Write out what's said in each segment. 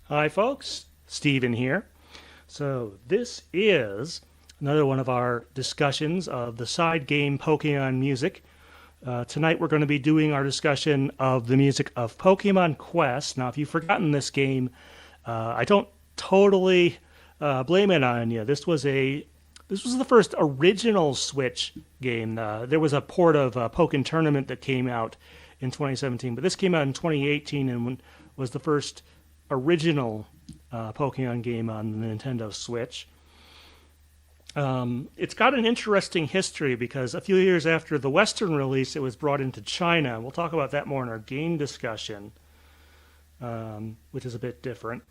Hi, folks. Steven here. So, this is another one of our discussions of the side game Pokemon music. Tonight, we're going to be doing our discussion of the music of Pokemon Quest. Now, if you've forgotten this game, I don't totally blame it on you. This was the first original Switch game. There was a port of Pokken Tournament that came out in 2017, but this came out in 2018 and was the first original Pokemon game on the Nintendo Switch. It's got an interesting history because a few years after the Western release, it was brought into China. We'll talk about that more in our game discussion, which is a bit different,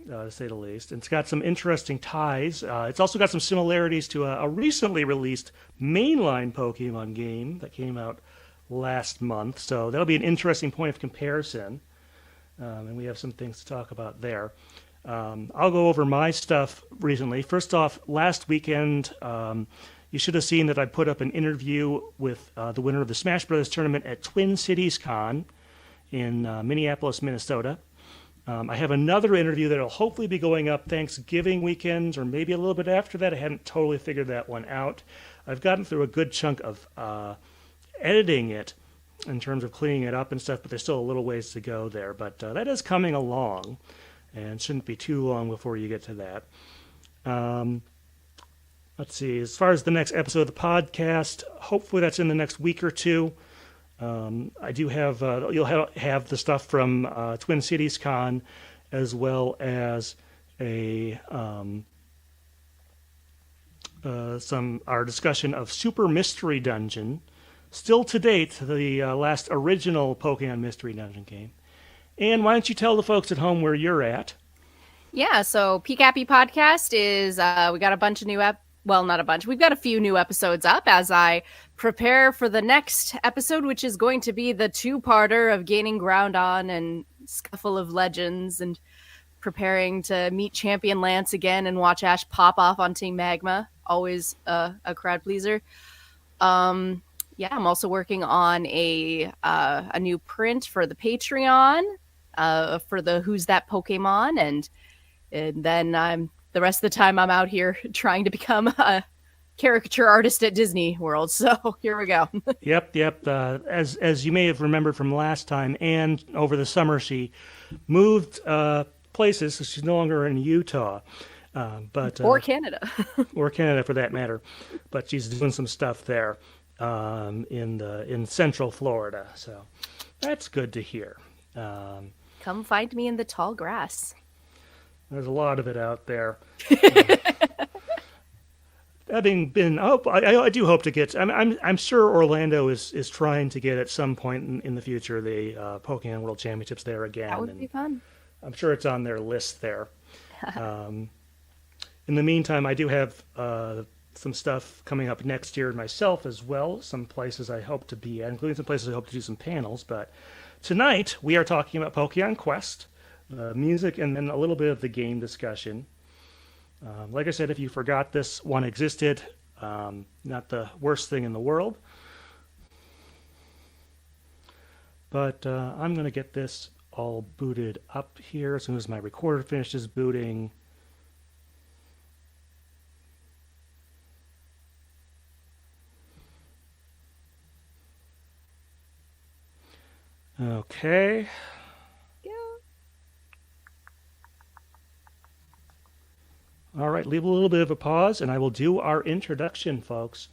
to say the least. And it's got some interesting ties. It's also got some similarities to a recently released mainline Pokemon game that came out last month. So that'll be an interesting point of comparison. And we have some things to talk about there. I'll go over my stuff recently. First off, last weekend, you should have seen that I put up an interview with the winner of the Smash Brothers tournament at Twin Cities Con in Minneapolis, Minnesota. I have another interview that will hopefully be going up Thanksgiving weekend or maybe a little bit after that. I hadn't totally figured that one out. I've gotten through a good chunk of editing it in terms of cleaning it up and stuff, but there's still a little ways to go there. But that is coming along, and shouldn't be too long before you get to that. Let's see. As far as the next episode of the podcast, hopefully that's in the next week or two. I do have you'll have the stuff from Twin Cities Con, as well as our discussion of Super Mystery Dungeon. Still to date, the last original Pokemon Mystery Dungeon game. And why don't you tell the folks at home where you're at? Yeah, so Pikapi Podcast is, we got a bunch of not a bunch. We've got a few new episodes up as I prepare for the next episode, which is going to be the two-parter of Gaining Ground On and Scuffle of Legends and preparing to meet Champion Lance again and watch Ash pop off on Team Magma. Always a crowd pleaser. Yeah, I'm also working on a new print for the Patreon for the Who's That Pokemon, and then the rest of the time I'm out here trying to become a caricature artist at Disney World. So here we go. Yep. As you may have remembered from last time, and over the summer she moved places, so she's no longer in Utah. Or Canada. Or Canada for that matter. But she's doing some stuff there. In Central Florida, so that's good to hear. Come find me in the tall grass. There's a lot of it out there. Having been, I do hope to get. I'm sure Orlando is trying to get at some point in the future the Pokemon World Championships there again. That would be fun. I'm sure it's on their list there. In the meantime, I do have some stuff coming up next year myself as well. Some places I hope to be at, including some places I hope to do some panels. But tonight we are talking about Pokemon Quest, music, and then a little bit of the game discussion. Like I said, if you forgot this one existed, not the worst thing in the world. But I'm going to get this all booted up here as soon as my recorder finishes booting. Okay. Yeah. All right, leave a little bit of a pause, and I will do our introduction, folks.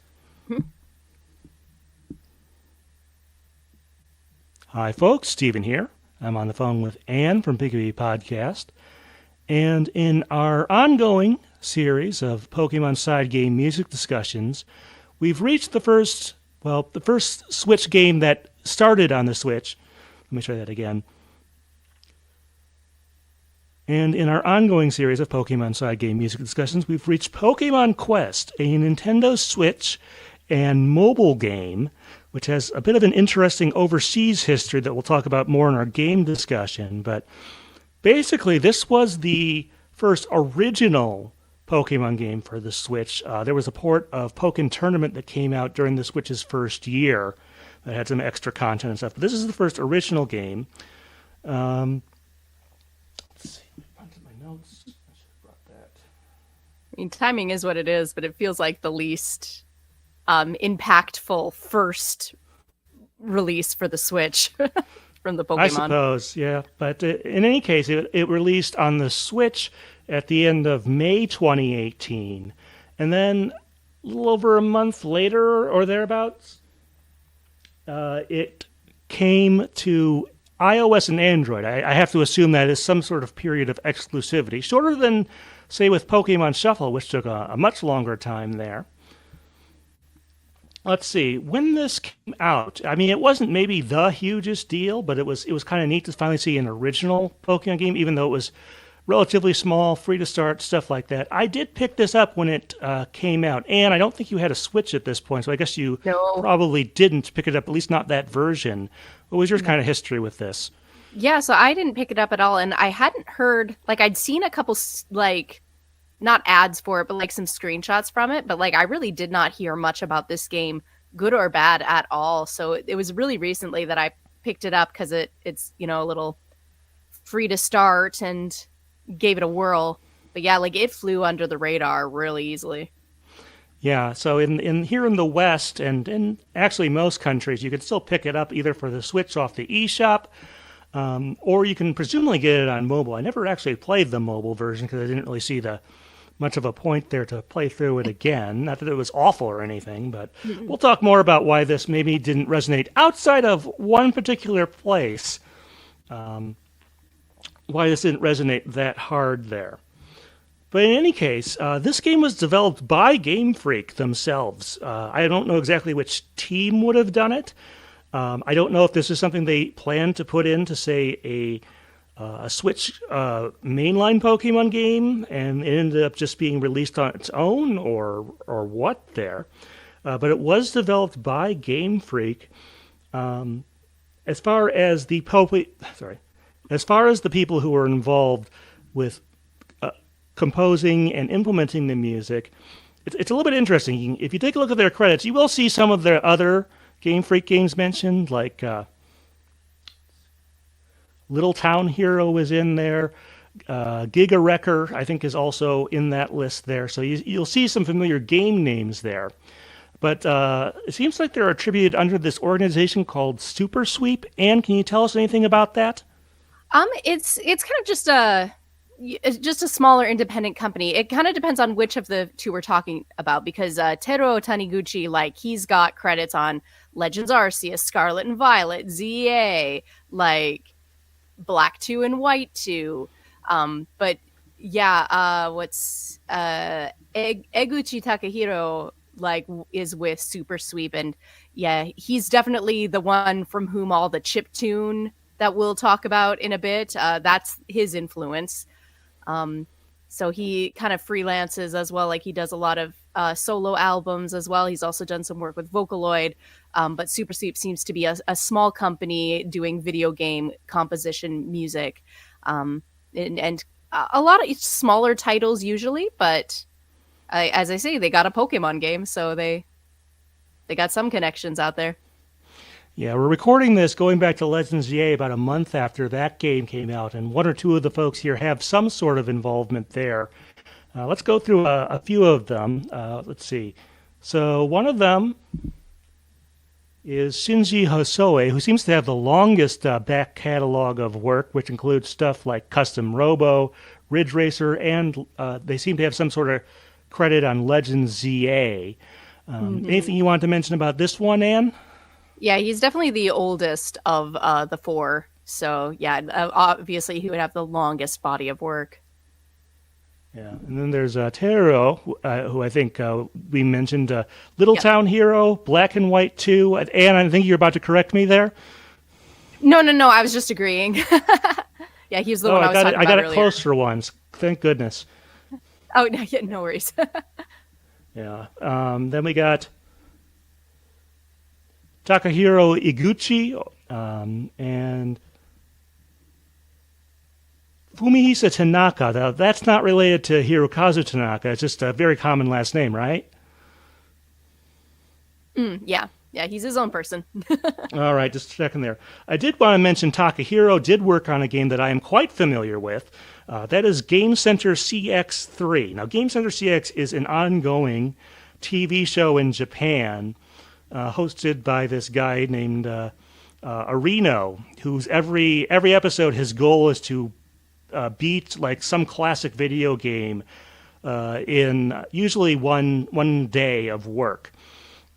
Hi, folks. Steven here. I'm on the phone with Anne from Pikapi Podcast. And in our ongoing series of Pokemon side game music discussions, we've reached the first Switch game that started on the Switch. Let me try that again. And in our ongoing series of Pokemon side game music discussions, we've reached Pokemon Quest, a Nintendo Switch and mobile game, which has a bit of an interesting overseas history that we'll talk about more in our game discussion. But basically, this was the first original Pokemon game for the Switch. There was a port of Pokken Tournament that came out during the Switch's first year that had some extra content and stuff. But this is the first original game. Let's let's see. Onto my notes. I should have brought that. I mean, timing is what it is, but it feels like the least impactful first release for the Switch from the Pokemon. I suppose, yeah. But in any case, it released on the Switch at the end of May 2018. And then a little over a month later or thereabouts, it came to iOS and Android. I have to assume that is some sort of period of exclusivity, shorter than, say, with Pokemon Shuffle, which took a much longer time there. Let's see. When this came out, I mean, it wasn't maybe the hugest deal, but it was kind of neat to finally see an original Pokemon game, even though it was relatively small, free to start, stuff like that. I did pick this up when it came out, and I don't think you had a Switch at this point, so I guess you probably didn't pick it up, at least not that version. What was your kind of history with this? Yeah, so I didn't pick it up at all, and I hadn't heard, like, I'd seen a couple, like, not ads for it, but, like, some screenshots from it, but, like, I really did not hear much about this game, good or bad at all, so it was really recently that I picked it up, because it's, you know, a little free to start, and gave it a whirl. But yeah, like, it flew under the radar really easily. Yeah, so in here in the West, and in actually most countries, you can still pick it up either for the Switch off the eShop, or you can presumably get it on mobile. I never actually played the mobile version because I didn't really see much of a point there to play through it again. Not that it was awful or anything, but we'll talk more about why this maybe didn't resonate outside of one particular place. Why this didn't resonate that hard there. But in any case, this game was developed by Game Freak themselves. I don't know exactly which team would have done it. I don't know if this is something they planned to put into, say, a Switch mainline Pokemon game, and it ended up just being released on its own, or what there. But it was developed by Game Freak. As far as the people who were involved with composing and implementing the music, it's a little bit interesting. If you take a look at their credits, you will see some of their other Game Freak games mentioned, like Little Town Hero is in there. Giga Wrecker, I think, is also in that list there. So you'll see some familiar game names there. But it seems like they're attributed under this organization called Super Sweep. Anne, can you tell us anything about that? It's kind of just a smaller independent company. It kind of depends on which of the two we're talking about, because Teruo Taniguchi, like, he's got credits on Legends Arceus, Scarlet and Violet, ZA, like Black 2 and White 2. But yeah, what's Eguchi Takahiro, like, is with Super Sweep, and yeah, he's definitely the one from whom all the chiptune that we'll talk about in a bit, that's his influence. So he kind of freelances as well. Like, he does a lot of solo albums as well. He's also done some work with Vocaloid. But Super Sweep seems to be a small company doing video game composition music. And a lot of smaller titles usually, but as I say, they got a Pokemon game, so they got some connections out there. Yeah, we're recording this going back to Legends ZA about a month after that game came out, and one or two of the folks here have some sort of involvement there. Let's go through a few of them. Let's see. So one of them is Shinji Hosoe, who seems to have the longest back catalog of work, which includes stuff like Custom Robo, Ridge Racer, and they seem to have some sort of credit on Legends ZA. Anything you want to mention about this one, Anne? Yeah, he's definitely the oldest of the four. So, yeah, obviously he would have the longest body of work. Yeah, and then there's Teruo, who I think we mentioned, Little Town Hero, Black and White 2. Anne, I think you're about to correct me there. No, I was just agreeing. Yeah, he's the one I was talking about I got earlier. it close for once. Thank goodness. Oh, no worries. Yeah. Then we got Takahiro Iguchi and Fumihisa Tanaka. Now, that's not related to Hirokazu Tanaka. It's just a very common last name, right? Yeah, he's his own person. All right, just checking there. I did want to mention Takahiro did work on a game that I am quite familiar with. That is Game Center CX3. Now, Game Center CX is an ongoing TV show in Japan, hosted by this guy named Arino, whose every episode, his goal is to beat like some classic video game in usually one day of work,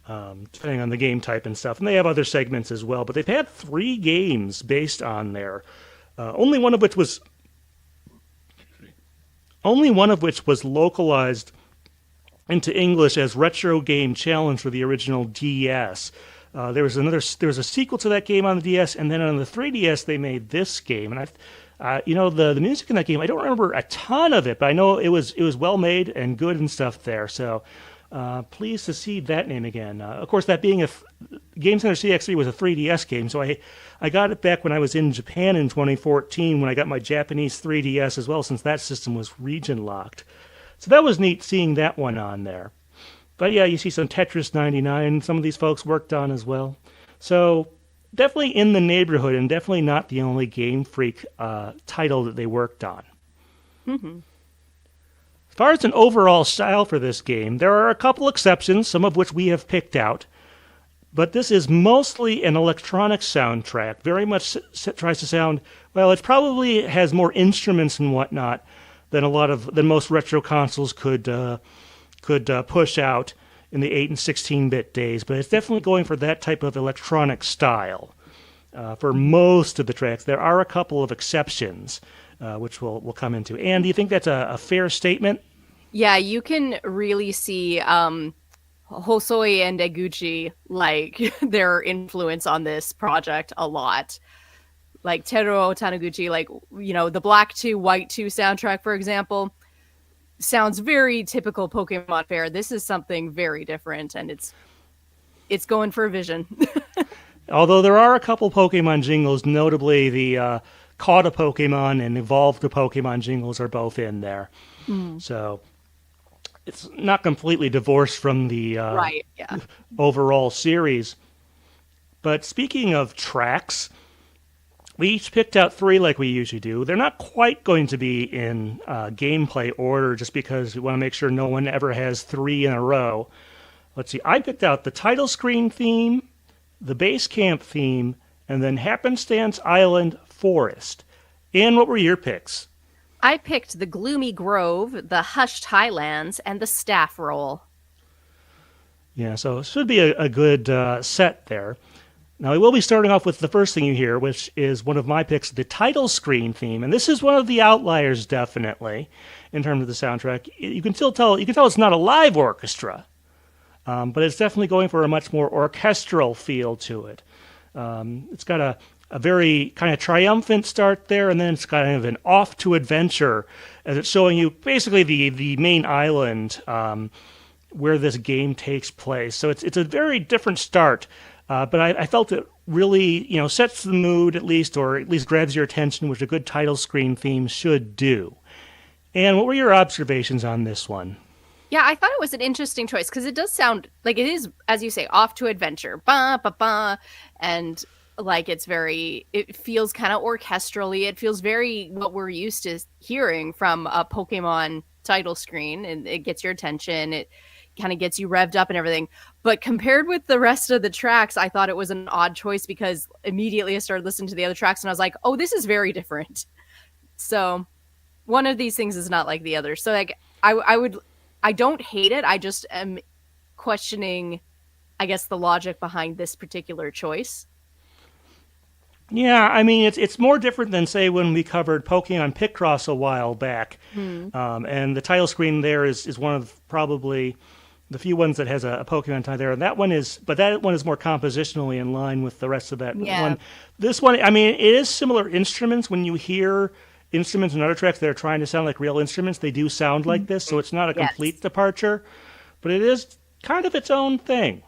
depending on the game type and stuff. And they have other segments as well. But they've had 3 games based on there. Only one of which was localized into English as Retro Game Challenge for the original DS. There was a sequel to that game on the DS, and then on the 3DS they made this game. And the music in that game, I don't remember a ton of it, but I know it was well made and good and stuff there. So pleased to see that name again. Of course, that being Game Center CX3 was a 3DS game, so I got it back when I was in Japan in 2014 when I got my Japanese 3DS as well, since that system was region locked. So that was neat seeing that one on there. But yeah, you see some Tetris 99 some of these folks worked on as well. So definitely in the neighborhood, and definitely not the only Game Freak title that they worked on. Mm-hmm. As far as an overall style for this game, there are a couple exceptions, some of which we have picked out. But this is mostly an electronic soundtrack. Very much tries to sound, well, it probably has more instruments and whatnot than most retro consoles could push out in the 8 and 16-bit days. But it's definitely going for that type of electronic style for most of the tracks. There are a couple of exceptions, which we'll come into. Anne, do you think that's a fair statement? Yeah, you can really see Hosoi and Eguchi, like, their influence on this project a lot. Like Teruo Taniguchi, like, the Black 2, White 2 soundtrack, for example, sounds very typical Pokemon fare. This is something very different, and it's going for a vision. Although there are a couple Pokemon jingles, notably the Caught a Pokemon and Evolved a Pokemon jingles are both in there. So it's not completely divorced from the overall series. But speaking of tracks, we each picked out 3 like we usually do. They're not quite going to be in gameplay order just because we want to make sure no one ever has 3 in a row. Let's see, I picked out the title screen theme, the base camp theme, and then Happenstance Island Forest. Anne, what were your picks? I picked the Gloomy Grove, the Hushed Highlands, and the Staff Roll. Yeah, so it should be a good set there. Now, we will be starting off with the first thing you hear, which is one of my picks, the title screen theme. And this is one of the outliers, definitely, in terms of the soundtrack. You can tell it's not a live orchestra, but it's definitely going for a much more orchestral feel to it. It's got a very kind of triumphant start there, and then it's kind of an off to adventure as it's showing you basically the main island where this game takes place. So it's a very different start. But I felt it really, sets the mood at least, or at least grabs your attention, which a good title screen theme should do. And what were your observations on this one? Yeah, I thought it was an interesting choice because it does sound like it is, as you say, off to adventure. Ba, ba, ba. And like it feels kind of orchestrally. It feels very what we're used to hearing from a Pokemon title screen, and it gets your attention. It kind of gets you revved up and everything. But compared with the rest of the tracks, I thought it was an odd choice because immediately I started listening to the other tracks and I was like, oh, this is very different. So one of these things is not like the other. So like I don't hate it. I just am questioning, I guess, the logic behind this particular choice. Yeah, I mean, it's more different than, say, when we covered Pokemon Picross a while back. And the title screen there is one of probably the few ones that has a Pokemon tie there. And that one is more compositionally in line with the rest of that one. This one, I mean, it is similar instruments. When you hear instruments in other tracks that are trying to sound like real instruments, they do sound like this. So it's not a complete departure, but it is kind of its own thing.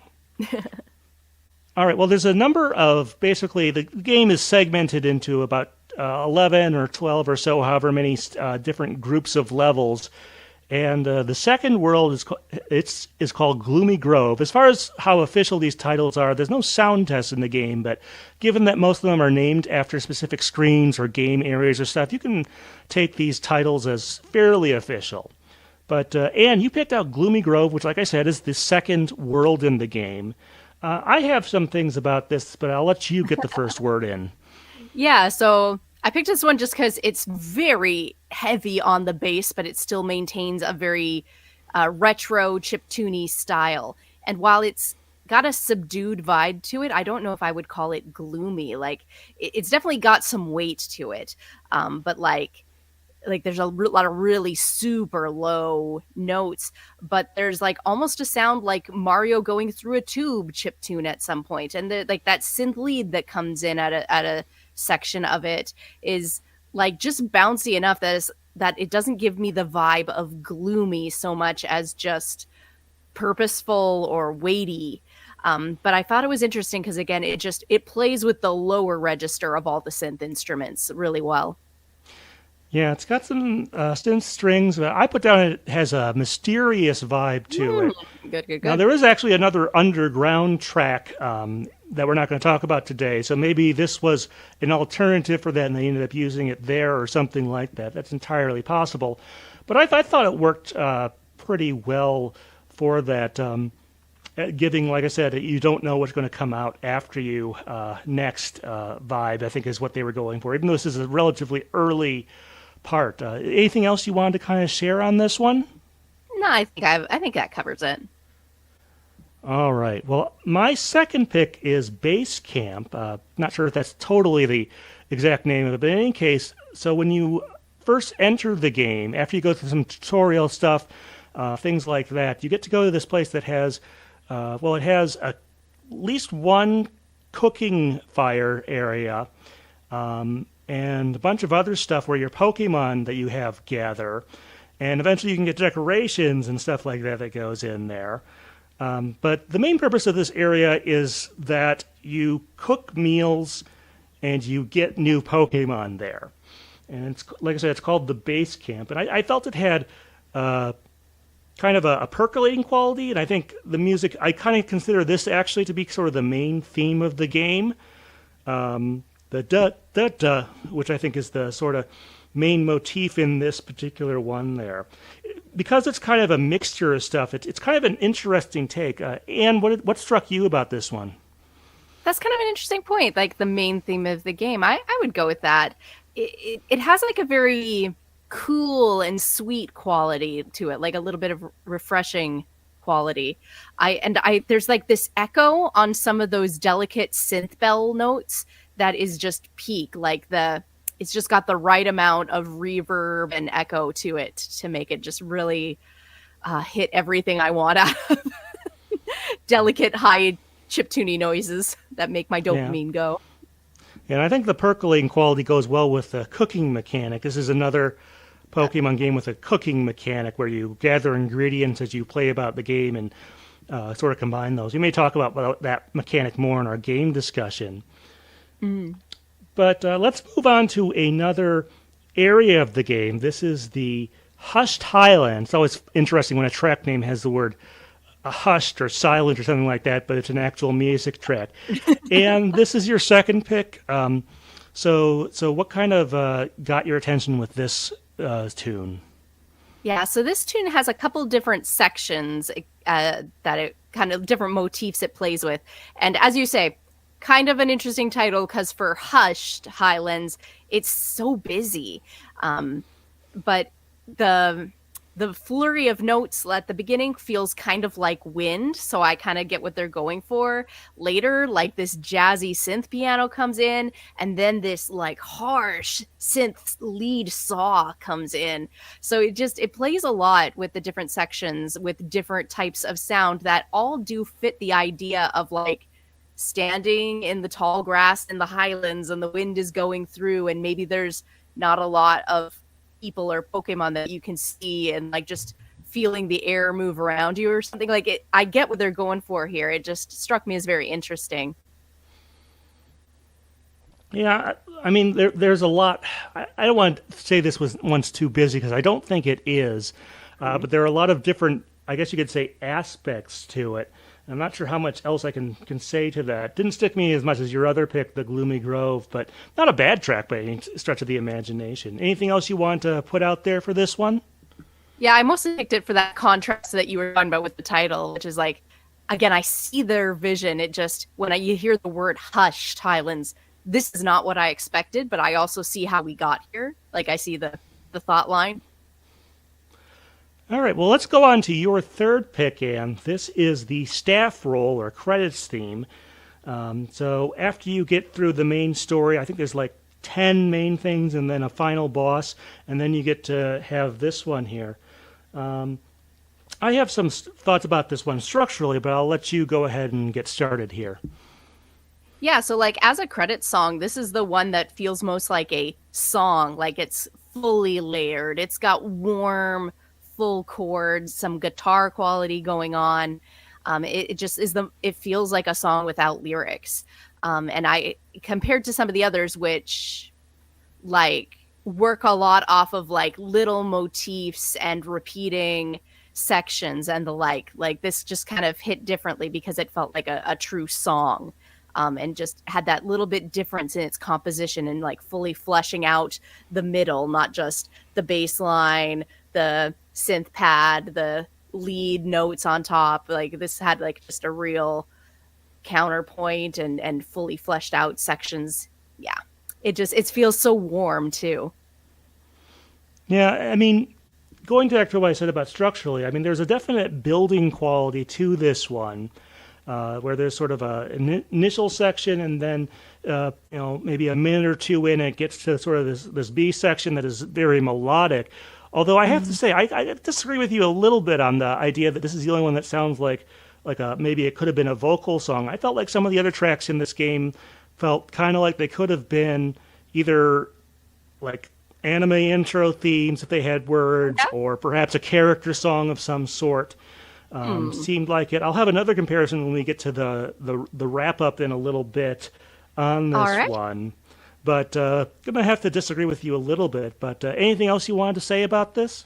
All right, well, there's a number of, basically, the game is segmented into about 11 or 12 or so, however many different groups of levels. And the second world is called Gloomy Grove. As far as how official these titles are, there's no sound test in the game, but given that most of them are named after specific screens or game areas or stuff, you can take these titles as fairly official. But Anne, you picked out Gloomy Grove, which, like I said, is the second world in the game. I have some things about this, but I'll let you get the first word in. Yeah, so I picked this one just because it's very heavy on the bass, but it still maintains a very retro chiptune style. And while it's got a subdued vibe to it, I don't know if I would call it gloomy. Like it's definitely got some weight to it, but like there's a lot of really super low notes, but there's like almost a sound like Mario going through a tube chiptune at some point, and like that synth lead that comes in at a section of it is like just bouncy enough that it doesn't give me the vibe of gloomy so much as just purposeful or weighty. But I thought it was interesting because again, it plays with the lower register of all the synth instruments really well. Yeah, it's got some synth strings. I put down it has a mysterious vibe to it. Good. Now, there is actually another underground track that we're not going to talk about today. So maybe this was an alternative for that and they ended up using it there or something like that. That's entirely possible. But I thought it worked pretty well for that, giving, like I said, you don't know what's going to come out after you next vibe, I think is what they were going for, even though this is a relatively early part. Anything else you wanted to kind of share on this one? No, I think that covers it. All right. Well, my second pick is Base Camp. Not sure if that's totally the exact name of it, but in any case, so when you first enter the game, after you go through some tutorial stuff, things like that, you get to go to this place that has, it has at least one cooking fire area, and a bunch of other stuff where your Pokemon that you have gather. And eventually you can get decorations and stuff like that that goes in there. But the main purpose of this area is that you cook meals and you get new Pokemon there. And it's, like I said, it's called the Base Camp. And I felt it had kind of a percolating quality. And I think the music, I kind of consider this actually to be sort of the main theme of the game. The da-da-da, which I think is the sort of main motif in this particular one there. Because it's kind of a mixture of stuff, it's kind of an interesting take. Anne, what struck you about this one? That's kind of an interesting point, like the main theme of the game. I would go with that. It has like a very cool and sweet quality to it, like a little bit of refreshing quality. There's like this echo on some of those delicate synth bell notes that is just peak, like it's just got the right amount of reverb and echo to it to make it just really hit everything I want out of delicate high chiptune noises that make my dopamine go. And I think the percolating quality goes well with the cooking mechanic. This is another Pokemon game with a cooking mechanic where you gather ingredients as you play about the game and sort of combine those. We may talk about that mechanic more in our game discussion. But let's move on to another area of the game. This is the Hushed Highlands. It's always interesting when a track name has the word hushed or silent or something like that, but it's an actual music track. And this is your second pick. So what kind of got your attention with this tune? Yeah, so this tune has a couple different sections that it kind of different motifs it plays with. And as you say, kind of an interesting title because for Hushed Highlands, it's so busy. But the flurry of notes at the beginning feels kind of like wind, so I kind of get what they're going for. Later, like this jazzy synth piano comes in, and then this like harsh synth lead saw comes in. So it plays a lot with the different sections with different types of sound that all do fit the idea of like standing in the tall grass in the highlands and the wind is going through and maybe there's not a lot of people or Pokemon that you can see and like just feeling the air move around you or something like it. I get what they're going for here. It just struck me as very interesting. Yeah, I mean, there's a lot. I don't want to say this was once too busy because I don't think it is. But there are a lot of different, I guess you could say, aspects to it. And I'm not sure how much else I can say to that. Didn't stick me as much as your other pick, The Gloomy Grove, but not a bad track by any stretch of the imagination. Anything else you want to put out there for this one? Yeah, I mostly picked it for that contrast that you were talking about with the title, which is like, again, I see their vision. It just, when you hear the word hushed Highlands, this is not what I expected, but I also see how we got here. Like, I see the thought line. All right, well, let's go on to your third pick, Anne. This is the staff roll or credits theme. So after you get through the main story, I think there's like 10 main things and then a final boss, and then you get to have this one here. I have some thoughts about this one structurally, but I'll let you go ahead and get started here. Yeah, so like as a credit song, this is the one that feels most like a song, like it's fully layered. It's got warm, full chords, some guitar quality going on. It just is it feels like a song without lyrics. And I, compared to some of the others, which like work a lot off of like little motifs and repeating sections and the like this just kind of hit differently because it felt like a true song. And just had that little bit difference in its composition and like fully fleshing out the middle, not just the bass line, the synth pad, the lead notes on top. Like this had like just a real counterpoint and fully fleshed out sections. Yeah, it feels so warm too. Yeah, I mean, going back to what I said about structurally, I mean, there's a definite building quality to this one. Where there's sort of an initial section and then, maybe a minute or two in, it gets to sort of this B section that is very melodic. Although I have to say, I disagree with you a little bit on the idea that this is the only one that sounds like maybe it could have been a vocal song. I felt like some of the other tracks in this game felt kind of like they could have been either like anime intro themes if they had words, or perhaps a character song of some sort. Seemed like it. I'll have another comparison when we get to the wrap up in a little bit on this one. But I'm gonna have to disagree with you a little bit. But anything else you wanted to say about this?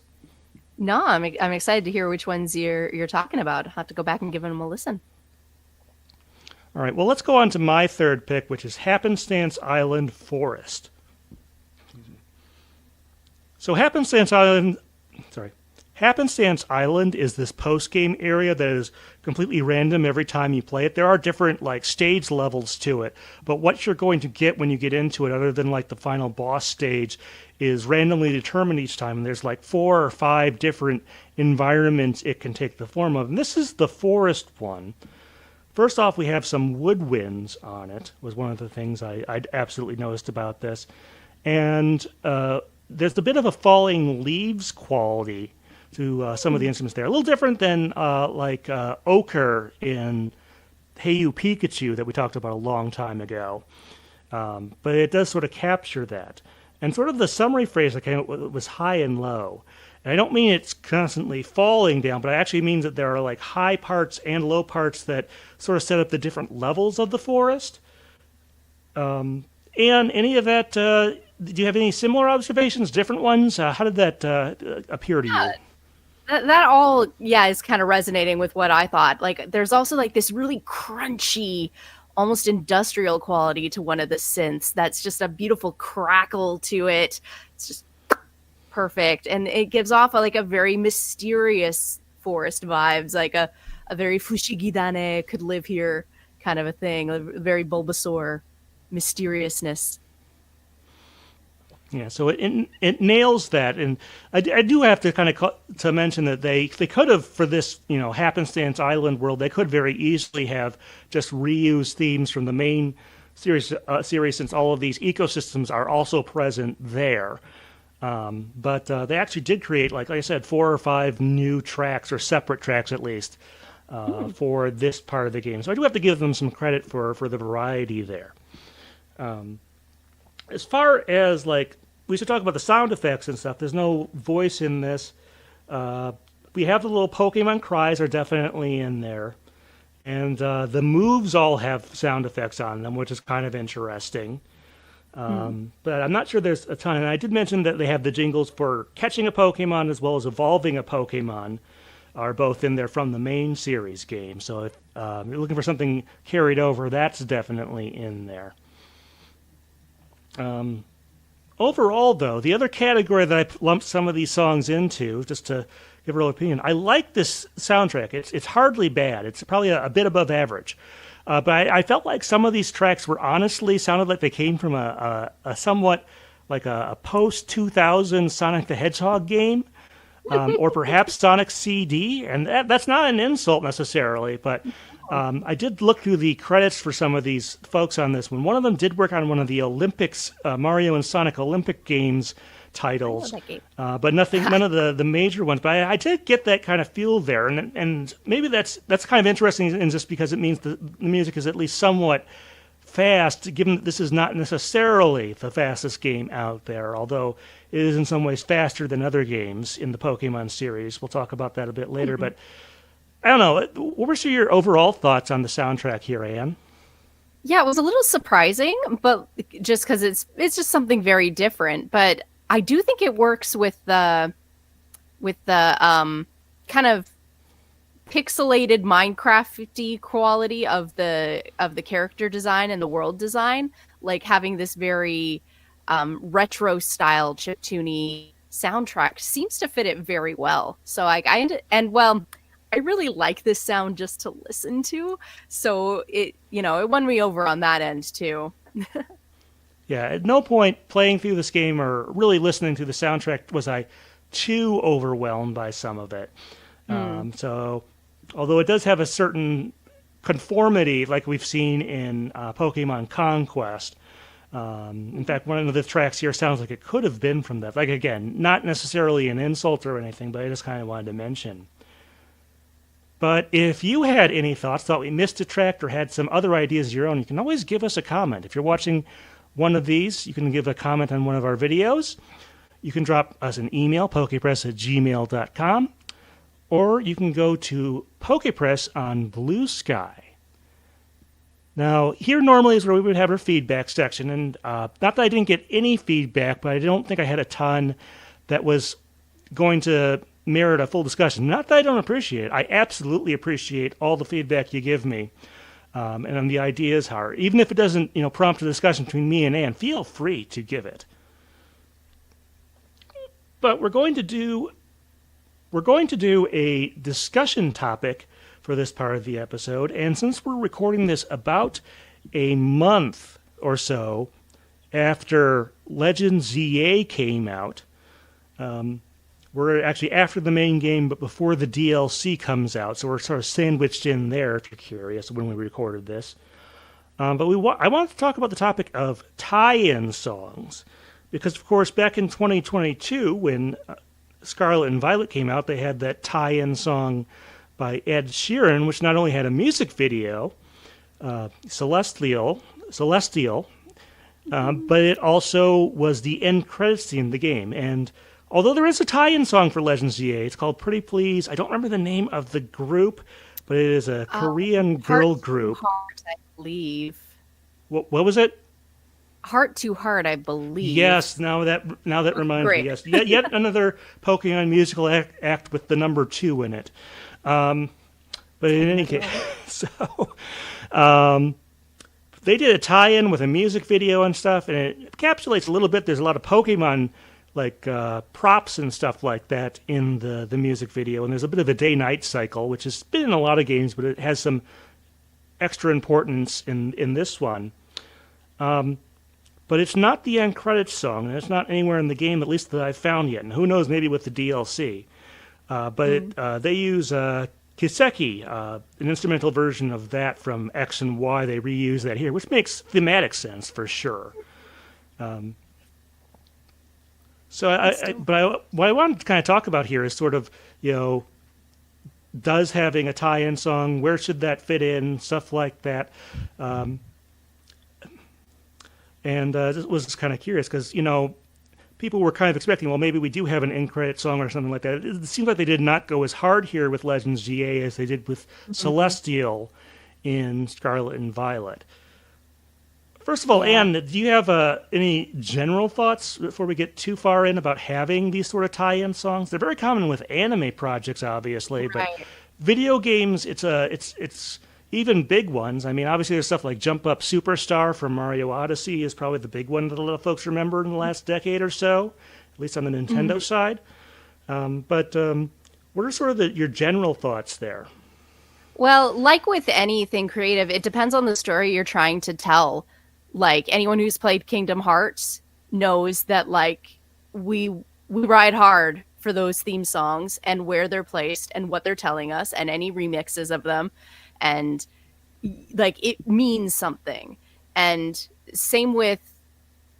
No, I'm excited to hear which ones you're talking about. I'll have to go back and give them a listen. All right. Well, let's go on to my third pick, which is Happenstance Island Forest. So Happenstance Island is this post-game area that is completely random every time you play it. There are different like stage levels to it, but what you're going to get when you get into it, other than like the final boss stage, is randomly determined each time. And there's like 4 or 5 different environments it can take the form of. And this is the forest one. First off, we have some woodwinds on it, was one of the things I absolutely noticed about this. And there's a bit of a falling leaves quality to some of the instruments there. A little different than ochre in Hey You Pikachu that we talked about a long time ago. But it does sort of capture that. And sort of the summary phrase that came up with was high and low. And I don't mean it's constantly falling down, but it actually means that there are like high parts and low parts that sort of set up the different levels of the forest. And any of that, do you have any similar observations, different ones? How did that appear to you? That all, is kind of resonating with what I thought. Like, there's also like this really crunchy, almost industrial quality to one of the synths. That's just a beautiful crackle to it. It's just perfect, and it gives off a very mysterious forest vibes, like a very Fushigidane could live here kind of a thing. A very Bulbasaur mysteriousness. Yeah, so it nails that, and I do have to kind of to mention that they could have, for this Happenstance Island world, they could very easily have just reused themes from the main series since all of these ecosystems are also present there. But they actually did create, like I said, 4 or 5 new tracks, or separate tracks at least, for this part of the game. So I do have to give them some credit for the variety there. As far as we should talk about the sound effects and stuff. There's no voice in this. We have the little Pokemon cries are definitely in there. And the moves all have sound effects on them, which is kind of interesting. But I'm not sure there's a ton. And I did mention that they have the jingles for catching a Pokemon as well as evolving a Pokemon are both in there from the main series game. So if you're looking for something carried over, that's definitely in there. Overall, though, the other category that I lumped some of these songs into, just to give a real opinion, I like this soundtrack. It's hardly bad. It's probably a bit above average. But I felt like some of these tracks were honestly sounded like they came from a somewhat like a post-2000 Sonic the Hedgehog game. Or perhaps Sonic CD, and that's not an insult necessarily, but I did look through the credits for some of these folks on this one. One of them did work on one of the Olympics, Mario and Sonic Olympic Games titles, but none of the major ones. But I did get that kind of feel there, and maybe that's kind of interesting, and just because it means the music is at least somewhat fast, given that this is not necessarily the fastest game out there, although it is in some ways faster than other games in the Pokemon series. We'll talk about that a bit later, but I don't know. What were your overall thoughts on the soundtrack here, Anne? Yeah, it was a little surprising, but just because it's just something very different. But I do think it works with the kind of pixelated Minecraft-y quality of the character design and the world design, like having this very retro style chiptune soundtrack seems to fit it very well. So I really like this sound just to listen to. So it won me over on that end too. Yeah, at no point playing through this game or really listening to the soundtrack was I too overwhelmed by some of it. So although it does have a certain conformity like we've seen in Pokemon Conquest, in fact, one of the tracks here sounds like it could have been from that. Like, again, not necessarily an insult or anything, but I just kind of wanted to mention. But if you had any thoughts, thought we missed a track, or had some other ideas of your own, you can always give us a comment. If you're watching one of these, you can give a comment on one of our videos. You can drop us an email, pokepress@gmail.com, or you can go to Pokepress on Blue Sky. Now, here normally is where we would have our feedback section, and not that I didn't get any feedback, but I don't think I had a ton that was going to merit a full discussion. Not that I don't appreciate it. I absolutely appreciate all the feedback you give me, and the ideas are. Even if it doesn't, prompt a discussion between me and Ann, feel free to give it. But we're going to do a discussion topic for this part of the episode, and since we're recording this about a month or so after Legend ZA came out, we're actually after the main game but before the DLC comes out, so we're sort of sandwiched in there if you're curious when we recorded this. But I want to talk about the topic of tie-in songs, because of course back in 2022 when Scarlet and Violet came out, they had that tie-in song by Ed Sheeran, which not only had a music video, Celestial, but it also was the end credits scene of the game. And although there is a tie-in song for Legends GA, it's called Pretty Please. I don't remember the name of the group, but it is a Korean girl group. Heart, I believe. What was it? Heart to Heart, I believe. Yes, now that reminds me. Yes, yet another Pokemon musical act with the number 2 in it. But in any case, so they did a tie-in with a music video and stuff, and it encapsulates a little bit. There's a lot of Pokemon props and stuff like that in the music video, and there's a bit of a day-night cycle, which has been in a lot of games, but it has some extra importance in this one. But it's not the end credits song, and it's not anywhere in the game, at least that I've found yet. And who knows, maybe with the DLC. They use Kiseki, an instrumental version of that from X and Y. They reuse that here, which makes thematic sense for sure. What I wanted to kind of talk about here is sort of, does having a tie-in song, where should that fit in, stuff like that. And just was just kind of curious because, people were kind of expecting, well, maybe we do have an end credit song or something like that. It seems like they did not go as hard here with Legends GA as they did with Celestial in Scarlet and Violet. First of all, Yeah. Anne, do you have any general thoughts before we get too far in about having these sort of tie-in songs? They're very common with anime projects, obviously, but Right. video games, it's even big ones. I mean, obviously, there's stuff like Jump Up Superstar from Mario Odyssey is probably the big one that a lot of folks remember in the last decade or so, at least on the Nintendo Mhm. side. But what are sort of your general thoughts there? Well, like with anything creative, it depends on the story you're trying to tell. Like anyone who's played Kingdom Hearts knows that like we we ride hard for those theme songs and where they're placed and what they're telling us and any remixes of them, and like it means something. And same with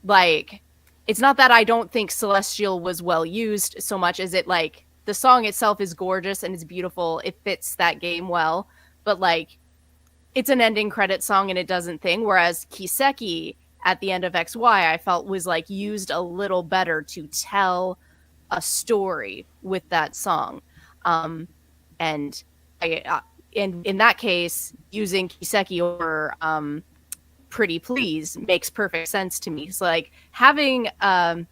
like it's not that I don't think Celestial was well used so much as it like the song itself is gorgeous and it's beautiful. It fits that game well, but like it's an ending credit song and it doesn't thing. Whereas Kiseki at the end of XY, I felt was like used a little better to tell a story with that song. Um, and in that case, using Kiseki or Pretty Please makes perfect sense to me. So like having a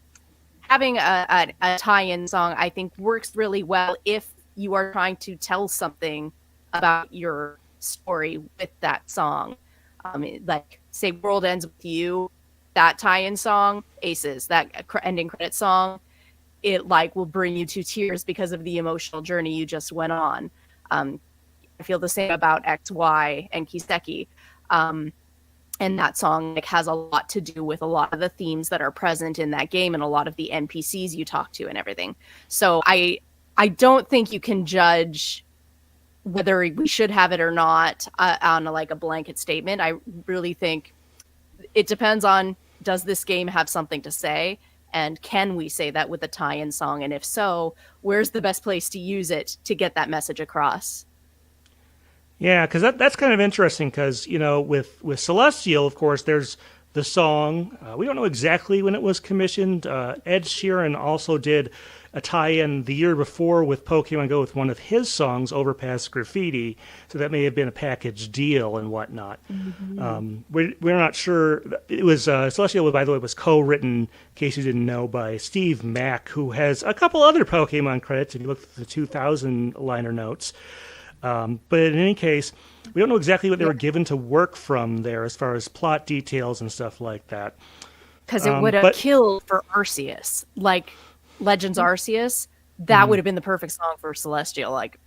tie-in song, I think works really well if you are trying to tell something about your story with that song. Like say World Ends With You, that tie-in song, Aces, that ending credit song, it like will bring you to tears because of the emotional journey you just went on. Um, I feel the same about XY and Kiseki. And that song like has a lot to do with a lot of the themes that are present in that game and a lot of the NPCs you talk to and everything. So I don't think you can judge whether we should have it or not on like a blanket statement. I really think it depends on, does this game have something to say, and can we say that with a tie-in song, and if so, where's the best place to use it to get that message across? Yeah, because that's kind of interesting. Because with Celestial, of course, there's the song. We don't know exactly when it was commissioned. Ed Sheeran also did a tie-in the year before with Pokemon Go with one of his songs, Overpass Graffiti. So that may have been a package deal and whatnot. Mm-hmm. We're not sure. It was Celestial, by the way, was co-written, in case you didn't know, by Steve Mack, who has a couple other Pokemon credits. If you look at the 2000 liner notes. But in any case, we don't know exactly what they were given to work from there as far as plot details and stuff like that. Because it would have But killed for Arceus, like Legends Arceus. That would have been the perfect song for Celestial. Like,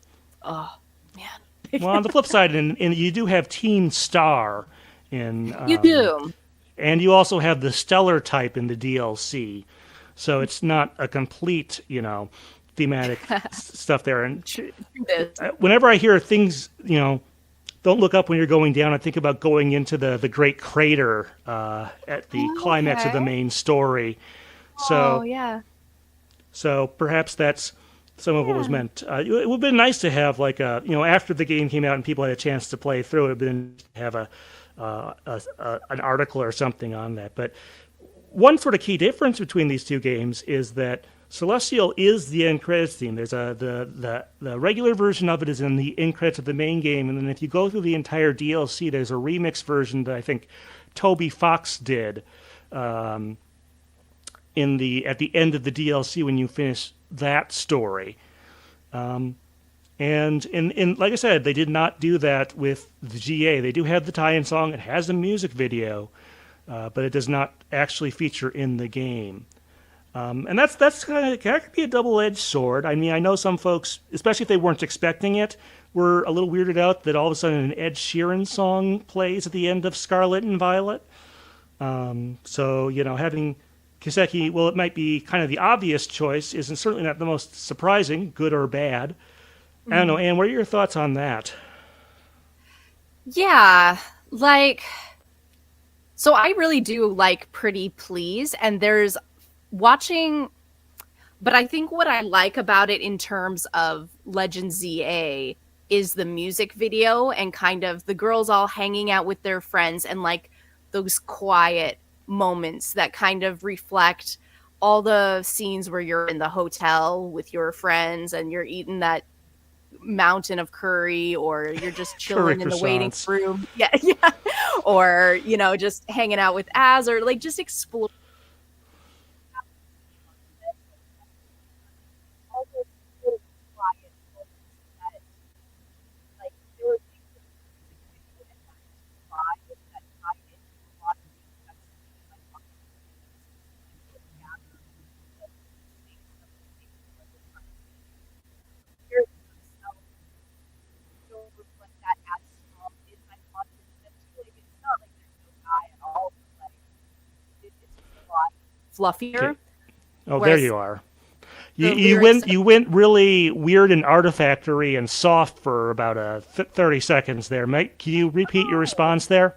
oh man, well, on the flip side, and you do have Teen Star in, you do. and you also have the Stellar type in the DLC. So it's not a complete, thematic stuff there. And whenever I hear things, don't look up when you're going down, I think about going into the Great Crater at the climax of the main story. Oh So, yeah, so perhaps that's some of what was meant. It would have been nice to have like after the game came out and people had a chance to play through it, would have been to have an article or something on that. But one sort of key difference between these two games is that Celestial is the end credits theme. There's the regular version of it is in the end credits of the main game, and then if you go through the entire DLC, there's a remix version that I think Toby Fox did at the end of the DLC when you finish that story. And in like I said, they did not do that with the GA. They do have the tie-in song. It has a music video, but it does not actually feature in the game. And that's kind of that could be a double-edged sword. I mean, I know some folks, especially if they weren't expecting it, were a little weirded out that all of a sudden an Ed Sheeran song plays at the end of Scarlet and Violet. So having Kiseki, well, it might be kind of the obvious choice, isn't certainly not the most surprising, good or bad. I don't know, Anne, what are your thoughts on that? yeah. Like, so I really do like Pretty Please, and there's watching, but I think what I like about it in terms of Legend ZA is the music video and kind of the girls all hanging out with their friends and like those quiet moments that kind of reflect all the scenes where you're in the hotel with your friends and you're eating that mountain of curry, or you're just Curry chilling in the waiting croissants. room. Yeah, yeah. Or, just hanging out with Az, or like just explore. All those little quiet moments that, like, there were things that the music video at times provide that tied into a lot of things I've seen in my pocket, like gathering the things of the things that they're trying to say. Hear themselves don't reflect that as strong in my content. That's like, it's not like there's no guy at all, but like it's just a lot fluffier. Okay. Oh, there Whereas you are. You, the you lyrics, went you went really weird and artifactory and soft for about 30 seconds there. Mike, can you repeat your response there?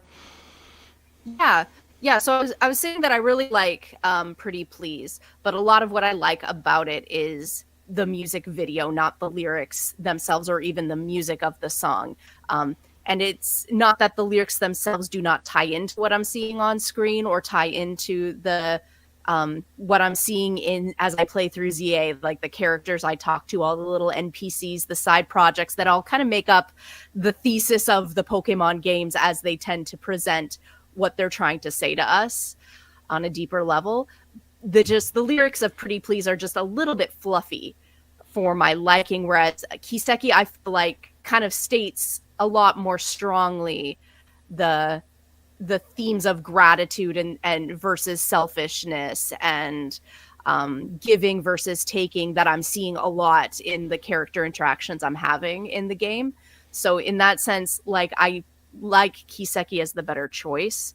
yeah, yeah. So I was saying that I really like Pretty Please, but a lot of what I like about it is the music video, not the lyrics themselves or even the music of the song. And it's not that the lyrics themselves do not tie into what I'm seeing on screen or tie into the what I'm seeing in as I play through ZA, like the characters I talk to, all the little NPCs, the side projects that all kind of make up the thesis of the Pokemon games as they tend to present what they're trying to say to us on a deeper level. The lyrics of Pretty Please are just a little bit fluffy for my liking, whereas Kiseki, I feel like, kind of states a lot more strongly the themes of gratitude and versus selfishness and giving versus taking that I'm seeing a lot in the character interactions I'm having in the game. So in that sense, like, I like Kiseki as the better choice.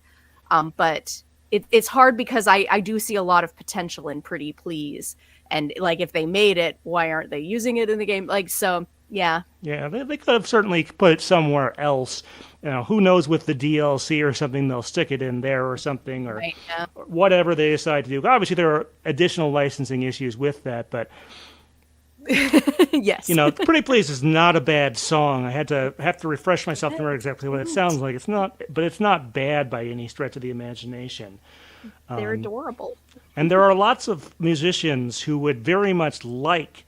But it's hard because I do see a lot of potential in Pretty Please. And like, if they made it, why aren't they using it in the game? Like, so yeah. Yeah, they could have certainly put it somewhere else. Who knows, with the DLC or something, they'll stick it in there or something, or Right, yeah. whatever they decide to do. Obviously, there are additional licensing issues with that, but Yes. Pretty Please is not a bad song. I have to refresh myself to remember exactly what it sounds like. It's not bad by any stretch of the imagination. They're adorable. And there are lots of musicians who would very much like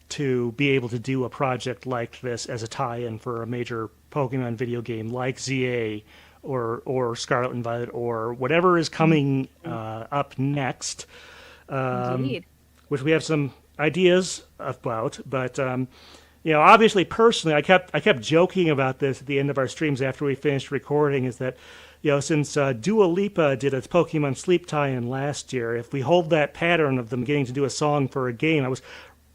to be able to do a project like this as a tie-in for a major Pokemon video game like ZA or Scarlet and Violet or whatever is coming up next, Indeed. which we have some ideas about. But obviously, personally, I kept joking about this at the end of our streams after we finished recording. Is that since Dua Lipa did its Pokemon Sleep tie-in last year, if we hold that pattern of them getting to do a song for a game,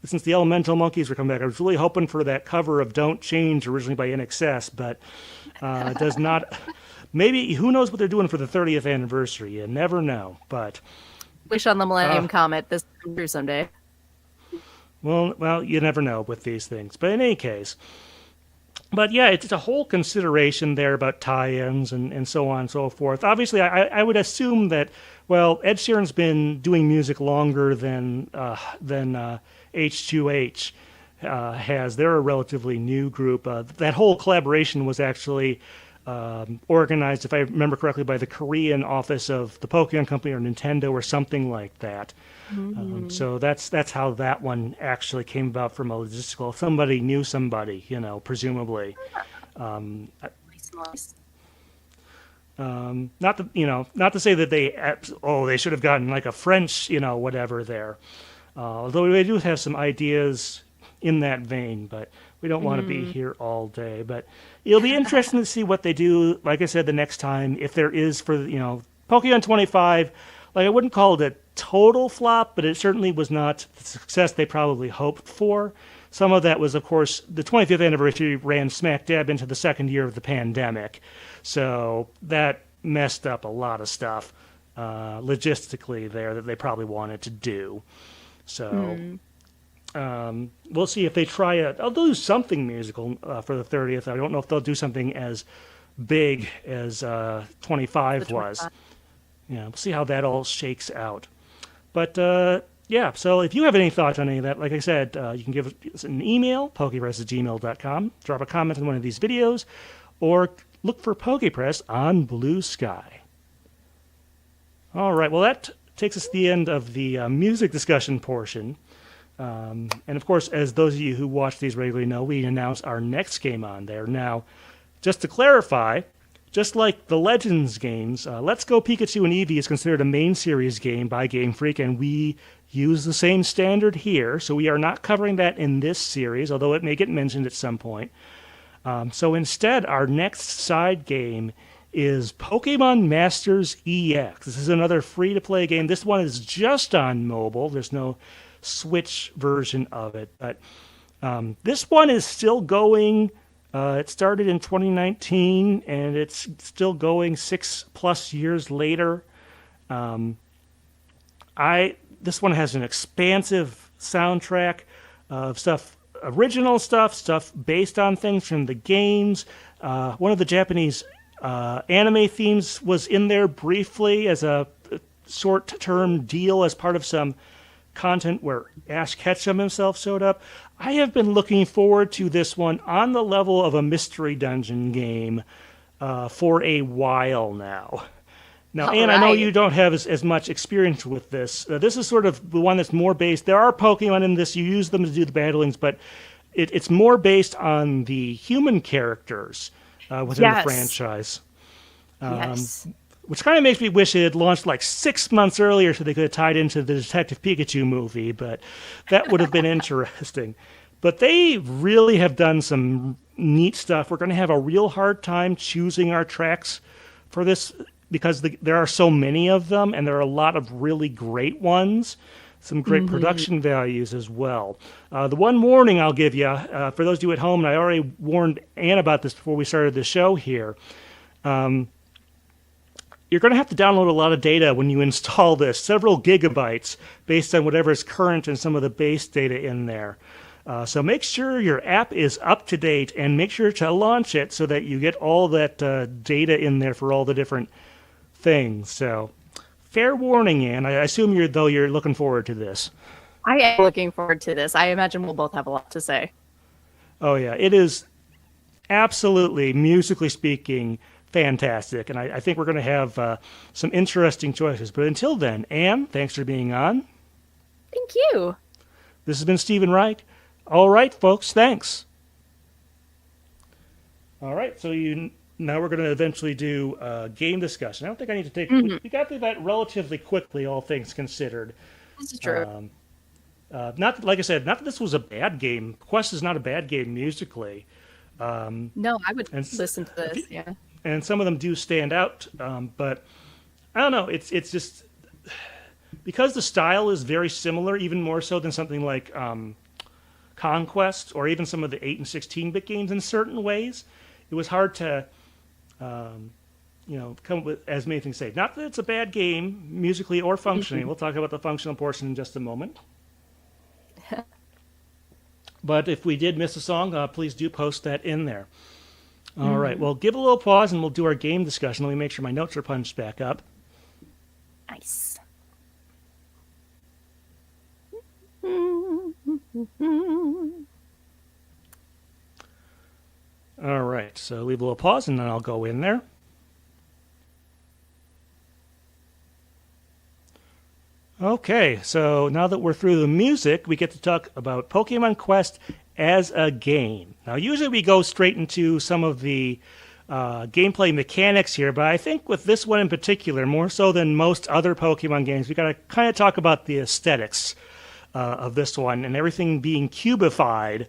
since the Elemental Monkeys were coming back, I was really hoping for that cover of Don't Change, originally by NXS, but it does not. Maybe, who knows what they're doing for the 30th anniversary? You never know. But Wish on the Millennium Comet this will come true someday. well, you never know with these things. But in any case, but yeah, it's a whole consideration there about tie-ins and so on and so forth. Obviously, I would assume that, well, Ed Sheeran's been doing music longer than H2H has. They're a relatively new group. That whole collaboration was actually organized, if I remember correctly, by the Korean office of the Pokemon Company or Nintendo or something like that. So that's how that one actually came about, from a logistical. Somebody knew somebody, presumably. Nice. Not to say that they should have gotten like a French, whatever there. Although we do have some ideas in that vein, but we don't want to be here all day. But it'll be interesting to see what they do, like I said, the next time, if there is, for Pokemon 25. Like, I wouldn't call it a total flop, but it certainly was not the success they probably hoped for. Some of that was, of course, the 25th anniversary ran smack dab into the second year of the pandemic. So that messed up a lot of stuff logistically there that they probably wanted to do. So we'll see if they try it. They'll do something musical for the 30th. I don't know if they'll do something as big as 25 was. Yeah, we'll see how that all shakes out. But yeah, so if you have any thoughts on any of that, like I said, you can give us an email, pokepress@gmail.com, drop a comment on one of these videos, or look for Pokepress on Blue Sky. All right, well, that takes us to the end of the music discussion portion. And of course, as those of you who watch these regularly know, we announce our next game on there. Now, just to clarify, just like the Legends games, Let's Go Pikachu and Eevee is considered a main series game by Game Freak, and we use the same standard here. So we are not covering that in this series, although it may get mentioned at some point. So instead, our next side game is Pokemon Masters EX. This is another free-to-play game. This one is just on mobile. There's no Switch version of it. But this one is still going. It started in 2019, and it's still going 6+ years later. This one has an expansive soundtrack of stuff, original stuff based on things from the games. One of the Japanese anime themes was in there briefly as a short-term deal as part of some content where Ash Ketchum himself showed up. I have been looking forward to this one on the level of a mystery dungeon game for a while now. Now, Anne, I know you don't have as much experience with this. This is sort of the one that's more based. There are Pokemon in this. You use them to do the battlings, but it's more based on the human characters within the franchise. Yes. Which kind of makes me wish it had launched like 6 months earlier so they could have tied into the Detective Pikachu movie, but that would have been interesting. But they really have done some neat stuff. We're going to have a real hard time choosing our tracks for this because there are so many of them, and there are a lot of really great ones, some great production values as well. The one warning I'll give you, for those of you at home, and I already warned Anne about this before we started the show here, you're going to have to download a lot of data when you install this, several gigabytes, based on whatever is current and some of the base data in there. So make sure your app is up to date, and make sure to launch it so that you get all that data in there for all the different things. So fair warning, Anne. I assume you're looking forward to this. I am looking forward to this. I imagine we'll both have a lot to say. Oh, yeah. It is absolutely, musically speaking, fantastic, and I think we're going to have some interesting choices. But until then, Anne, thanks for being on. Thank you. This has been Stephen Reich. All right, folks, thanks. All right, so now we're going to eventually do a game discussion. I don't think I need to take... We got through that relatively quickly, all things considered. This is true. Not like I said, not that this was a bad game. Quest is not a bad game musically. No, I would listen to this, yeah. And some of them do stand out, but I don't know. It's just because the style is very similar, even more so than something like Conquest or even some of the 8 and 16-bit games in certain ways. It was hard to, come up with as many things to say. Not that it's a bad game musically or functionally. We'll talk about the functional portion in just a moment. But if we did miss a song, please do post that in there. All right, well, give a little pause and we'll do our game discussion. Let me make sure my notes are punched back up. Nice. All right, so leave a little pause and then I'll go in there. Okay, so now that we're through the music, we get to talk about Pokemon Quest as a game. Now, usually we go straight into some of the gameplay mechanics here, but I think with this one in particular, more so than most other Pokemon games, we got to kind of talk about the aesthetics of this one and everything being cubified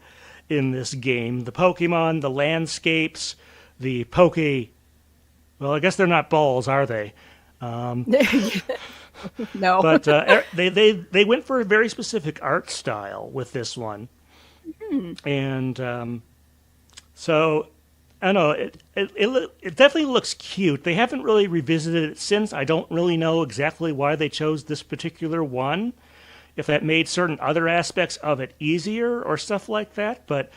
in this game. The Pokemon, the landscapes, the well, I guess they're not balls, are they? No. But they went for a very specific art style with this one. And so, I don't know, it definitely looks cute. They haven't really revisited it since. I don't really know exactly why they chose this particular one, if that made certain other aspects of it easier or stuff like that. But,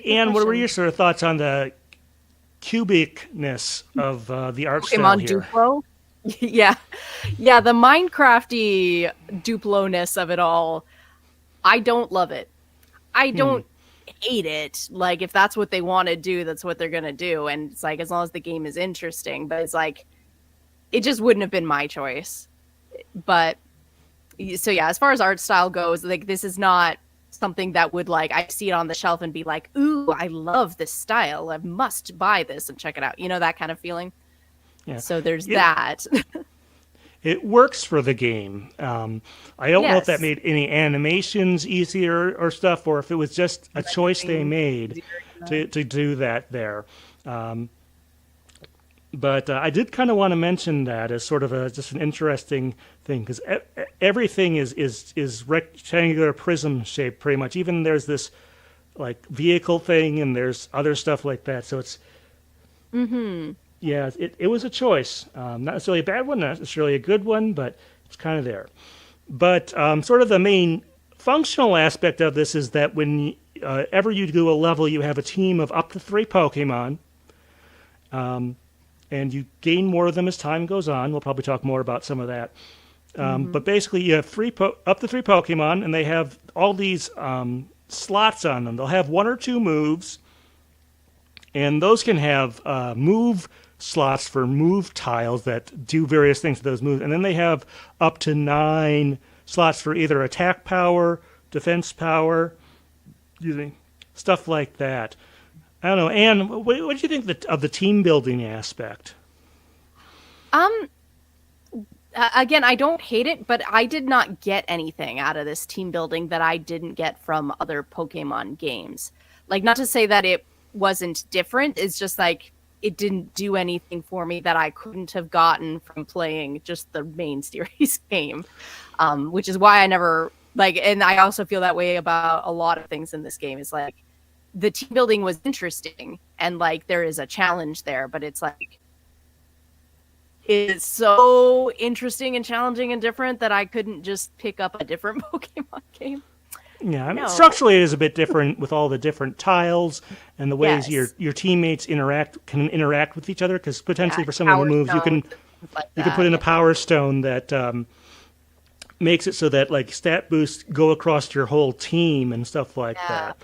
Anne, what were your sort of thoughts on the cubicness of the art style here? Duplo? Yeah, the Minecrafty Duplo-ness of it all. I don't love it. I don't hate it. Like, if that's what they want to do, that's what they're gonna do. And it's like, as long as the game is interesting. But it's like, it just wouldn't have been my choice. But So yeah, as far as art style goes, like this is not something that would like I see it on the shelf and be like, ooh, I love this style. I must buy this and check it out. You know, that kind of feeling. Yeah. So there's It, that. it works for the game. I don't know if that Yes. made any animations easier or stuff, or if it was just a choice they Rendering made easier, you know? to do that there. Um, but I did kind of want to mention that as sort of just an interesting thing because everything is rectangular prism shaped pretty much. Even there's this like vehicle thing and there's other stuff like that. So it's yeah, it was a choice. Not necessarily a bad one, not necessarily a good one, but it's kind of there. But sort of the main functional aspect of this is that when ever you do a level, you have a team of up to 3 Pokemon, and you gain more of them as time goes on. We'll probably talk more about some of that. But basically, you have up to 3 Pokemon, and they have all these slots on them. They'll have 1 or 2 moves, and those can have move slots for move tiles that do various things to those moves. And then they have up to 9 slots for either attack power, defense power, stuff like that. I don't know, Anne. What do you think of the team building aspect? Again, I don't hate it, but I did not get anything out of this team building that I didn't get from other Pokemon games. Like, not to say that it wasn't different, it's just like it didn't do anything for me that I couldn't have gotten from playing just the main series game, which is why I never like. And I also feel that way about a lot of things in this game. Is like the team building was interesting, and like there is a challenge there, but it's like it's so interesting and challenging and different that I couldn't just pick up a different Pokemon game. Yeah, I mean, No. structurally it is a bit different with all the different tiles and the ways Yes. your teammates can interact with each other. Because potentially Yeah, for some of the Power moves, Stones, things like you can that, put in a yeah. Power Stone that makes it so that like stat boosts go across your whole team and stuff like Yeah. that.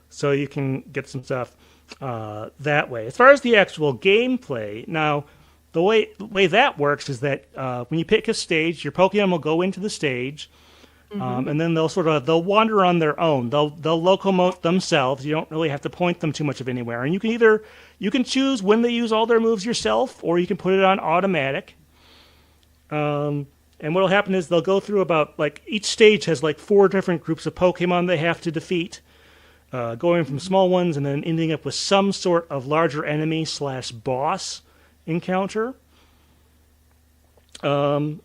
So you can get some stuff that way. As far as the actual gameplay, now the way that works is that when you pick a stage, your Pokemon will go into the stage. And then they'll wander on their own. They'll locomote themselves. You don't really have to point them too much of anywhere. And you can choose when they use all their moves yourself, or you can put it on automatic. And what'll happen is they'll go through about like each stage has like 4 different groups of Pokemon they have to defeat, going from small ones and then ending up with some sort of larger enemy / boss encounter. And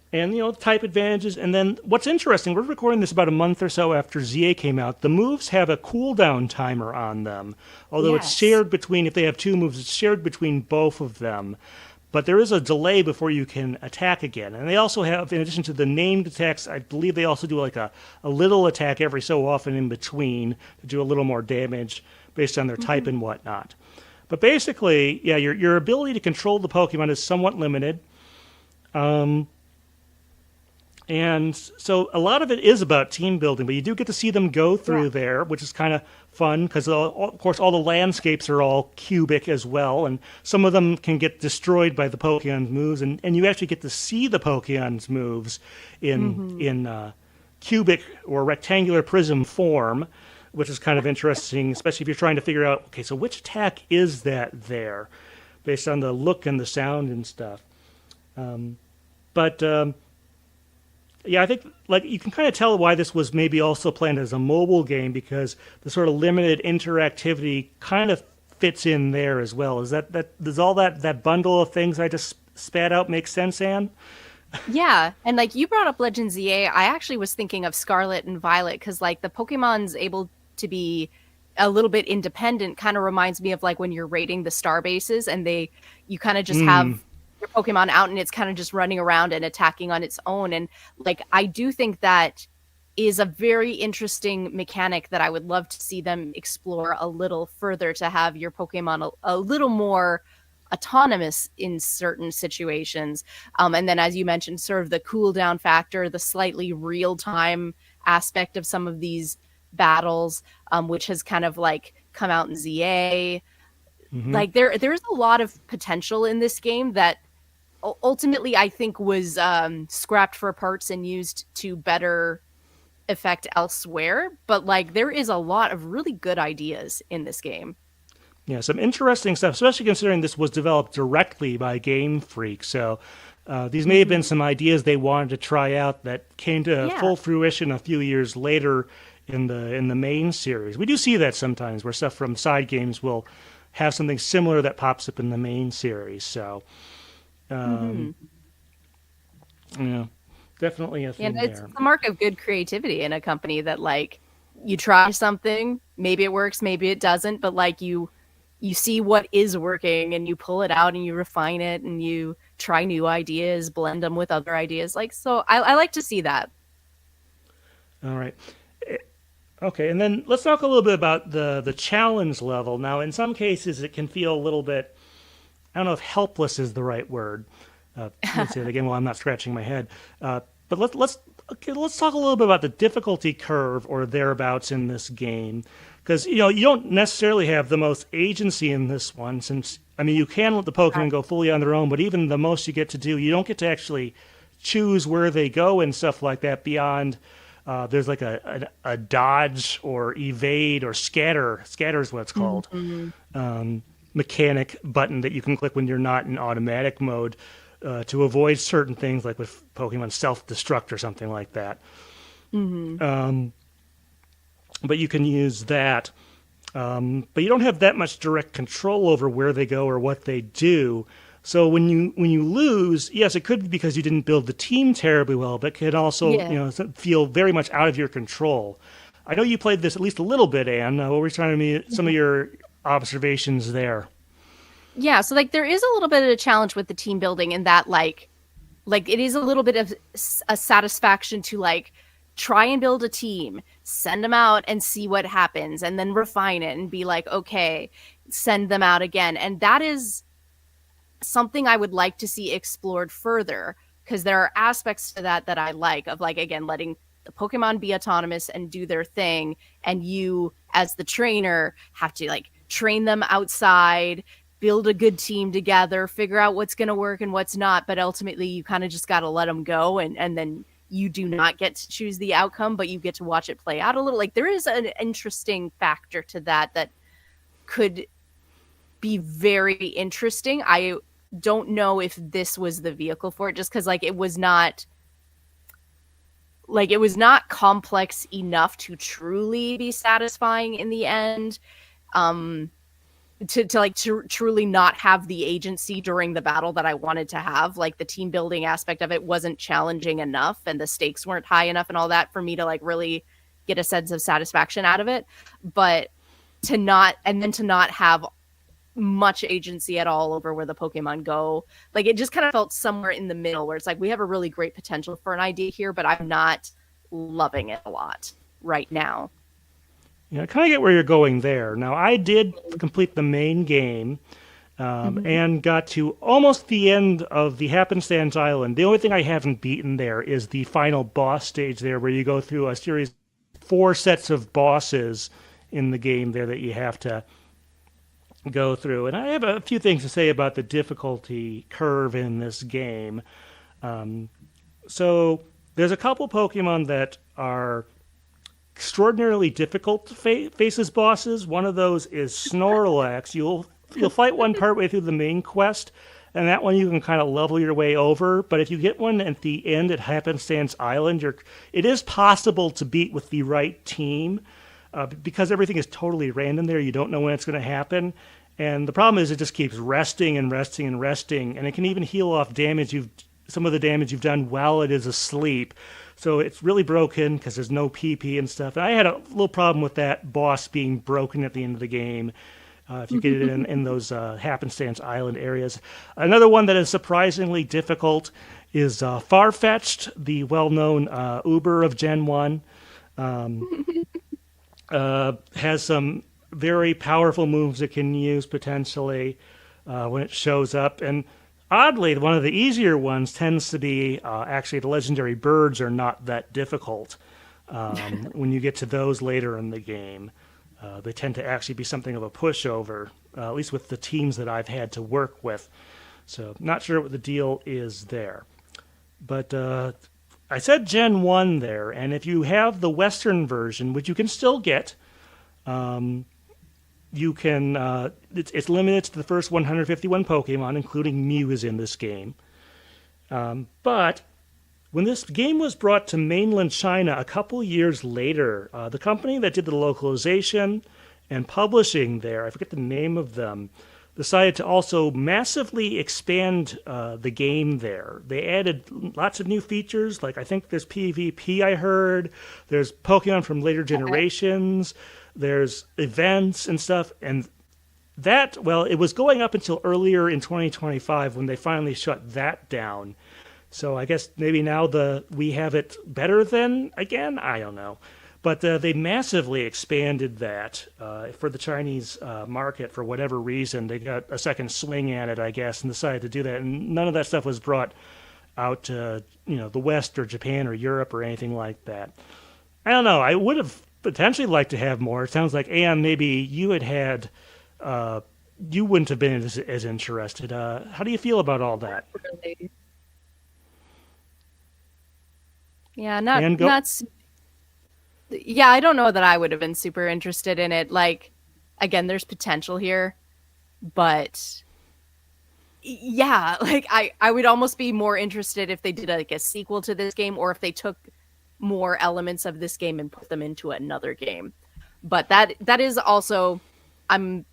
type advantages. And then what's interesting, we're recording this about a month or so after ZA came out. The moves have a cooldown timer on them, although it's Yes. shared between, if they have 2 moves, it's shared between both of them. But there is a delay before you can attack again. And they also have, in addition to the named attacks, I believe they also do like a little attack every so often in between to do a little more damage based on their type and whatnot. But basically, yeah, your ability to control the Pokemon is somewhat limited. And so a lot of it is about team building, but you do get to see them go through there, which is kind of fun because, of course, all the landscapes are all cubic as well, and some of them can get destroyed by the Pokemon's moves, and you actually get to see the Pokemon's moves in cubic or rectangular prism form, which is kind of interesting, especially if you're trying to figure out, okay, so which attack is that there, based on the look and the sound and stuff. Yeah, I think like you can kind of tell why this was maybe also planned as a mobile game because the sort of limited interactivity kind of fits in there as well. Is that does all that bundle of things I just spat out make sense, Anne? Yeah, and like you brought up Legends EA, I actually was thinking of Scarlet and Violet because like the Pokemon's able to be a little bit independent kind of reminds me of like when you're raiding the star bases and you kind of just have your Pokemon out and it's kind of just running around and attacking on its own. And like I do think that is a very interesting mechanic that I would love to see them explore a little further to have your Pokemon a little more autonomous in certain situations. And then as you mentioned, sort of the cooldown factor, the slightly real-time aspect of some of these battles, which has kind of like come out in ZA. Like there's a lot of potential in this game that ultimately I think was scrapped for parts and used to better effect elsewhere. But like there is a lot of really good ideas in this game. Yeah, some interesting stuff, especially considering this was developed directly by Game Freak. So these may have been some ideas they wanted to try out that came to Yeah. full fruition a few years later in the main series. We do see that sometimes where stuff from side games will have something similar that pops up in the main series. So, yeah, definitely a thing And it's there. the mark of good creativity in a company that like you try something, maybe it works, maybe it doesn't, but like you see what is working and you pull it out and you refine it and you try new ideas, blend them with other ideas. Like so I like to see that. All right. Okay, and then let's talk a little bit about the challenge level. Now, in some cases, it can feel a little bit, I don't know if helpless is the right word. Let's say it again while I'm not scratching my head. But let's talk a little bit about the difficulty curve or thereabouts in this game, because you don't necessarily have the most agency in this one. Since I mean, you can let the Pokemon go fully on their own, but even the most you get to do, you don't get to actually choose where they go and stuff like that beyond. There's like a dodge or evade or scatter. Scatter is what it's called. Mechanic button that you can click when you're not in automatic mode to avoid certain things, like with Pokemon self-destruct or something like that. But you can use that. But you don't have that much direct control over where they go or what they do. So when you lose, yes, it could be because you didn't build the team terribly well, but it could also feel very much out of your control. I know you played this at least a little bit, Anne. What were some of your observations there? Yeah, so like there is a little bit of a challenge with the team building in that like it is a little bit of a satisfaction to like try and build a team, send them out and see what happens, and then refine it and be like, okay, send them out again. And that is something I would like to see explored further, because there are aspects to that I like, of like, again, letting the Pokemon be autonomous and do their thing, and you as the trainer have to like train them outside, build a good team together, figure out what's going to work and what's not, but ultimately you kind of just got to let them go, and then you do not get to choose the outcome, but you get to watch it play out a little. Like there is an interesting factor to that could be very interesting. I don't know if this was the vehicle for it, just because like it was not complex enough to truly be satisfying in the end, to truly not have the agency during the battle that I wanted to have. Like the team building aspect of it wasn't challenging enough and the stakes weren't high enough and all that for me to like really get a sense of satisfaction out of it. But to not have much agency at all over where the Pokemon go, like it just kind of felt somewhere in the middle, where it's like we have a really great potential for an idea here, but I'm not loving it a lot right now. I kind of get where you're going there. Now, I did complete the main game and got to almost the end of the Happenstance Island. The only thing I haven't beaten there is the final boss stage there, where you go through a series, 4 sets of bosses in the game there that you have to go through. And I have a few things to say about the difficulty curve in this game. So there's a couple Pokemon that are extraordinarily difficult to face as bosses. One of those is Snorlax. You'll fight one partway through the main quest, and that one you can kind of level your way over. But if you get one at the end at Happenstance Island, it is possible to beat with the right team. Because everything is totally random there, you don't know when it's going to happen. And the problem is it just keeps resting and resting and resting, and it can even heal off some of the damage you've done while it is asleep. So it's really broken because there's no PP and stuff. And I had a little problem with that boss being broken at the end of the game. If you get it in those Happenstance Island areas. Another one that is surprisingly difficult is Farfetch'd, the well-known Uber of Gen 1. Has some very powerful moves it can use potentially when it shows up. And oddly, one of the easier ones tends to be actually the legendary birds are not that difficult. When you get to those later in the game, they tend to actually be something of a pushover, at least with the teams that I've had to work with. So not sure what the deal is there. But I said Gen 1 there, and if you have the Western version, which you can still get, you can. It's limited to the first 151 Pokemon, including Mew is in this game. But when this game was brought to mainland China a couple years later, the company that did the localization and publishing there, I forget the name of them, decided to also massively expand the game there. They added lots of new features, like I think there's PvP I heard, there's Pokemon from later generations, there's events and stuff, and that, well, it was going up until earlier in 2025 when they finally shut that down. So I guess maybe now we have it better then again? I don't know. But they massively expanded that for the Chinese market for whatever reason. They got a second swing at it, I guess, and decided to do that. And none of that stuff was brought out to the West or Japan or Europe or anything like that. I don't know. I would have potentially liked to have more. It sounds like, Anne, maybe you had you wouldn't have been as interested. How do you feel about all that? Really? Yeah, not. Yeah, I don't know that I would have been super interested in it. Like, again, there's potential here, but yeah, like I would almost be more interested if they did like a sequel to this game, or if they took more elements of this game and put them into another game. But that is also, I'm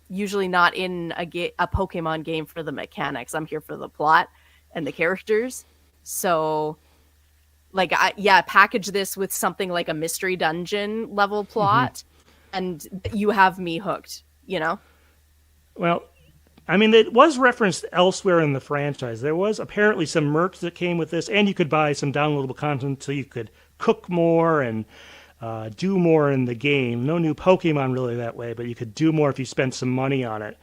usually not in a Pokemon game for the mechanics. I'm here for the plot and the characters. So, like, package this with something like a mystery dungeon level plot, and you have me hooked, Well, I mean, it was referenced elsewhere in the franchise. There was apparently some merch that came with this, and you could buy some downloadable content so you could cook more and do more in the game. No new Pokemon really that way, but you could do more if you spent some money on it.